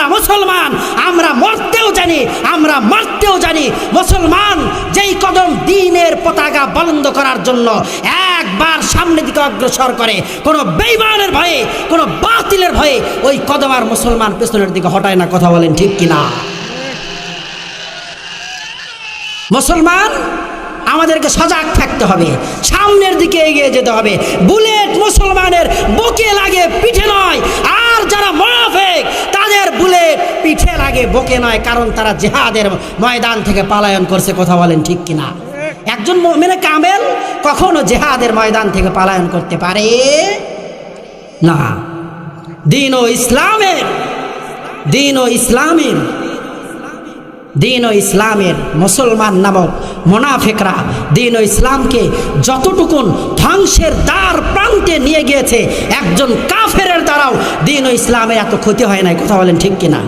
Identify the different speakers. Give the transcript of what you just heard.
Speaker 1: আমরা মুসলমান, আমরা মরতেও জানি, আমরা মারতেও জানি। মুসলমান যেই কদম দ্বীনের পতাকা বন্ধ করার জন্য একবার সামনের দিকে অগ্রসর করে, কোনো বেঈমানের ভয়ে, কোনো বাতিলের ভয়ে ওই কদম আর মুসলমান পেছনের দিকে হটায় না। কথা বলেন ঠিক কিনা? মুসলমান আমাদেরকে সজাগ থাকতে হবে, সামনের দিকে এগিয়ে যেতে হবে। বুলেট মুসলমানের বুকে লাগে, পিঠে নয়। আর যারা মুনাফিক তাদের বুলেট পিঠে লাগে, বুকে নয়, কারণ তারা জিহাদের ময়দান থেকে পলায়ন করছে। কথা বলেন ঠিক কিনা? একজন মুমিনে কামেল কখনো জিহাদের ময়দান থেকে পলায়ন করতে পারে না। দ্বীন ও ইসলামের মুসলমান নামক মুনাফিকরা দ্বীন ও ইসলামকে যতটুকুন ধ্বংসের দ্বার প্রান্তে নিয়ে গিয়েছে, একজন কাফেরের দ্বারাও দ্বীন ও ইসলামের এত ক্ষতি হয় নাই। কথা বলেন ঠিক কিনা?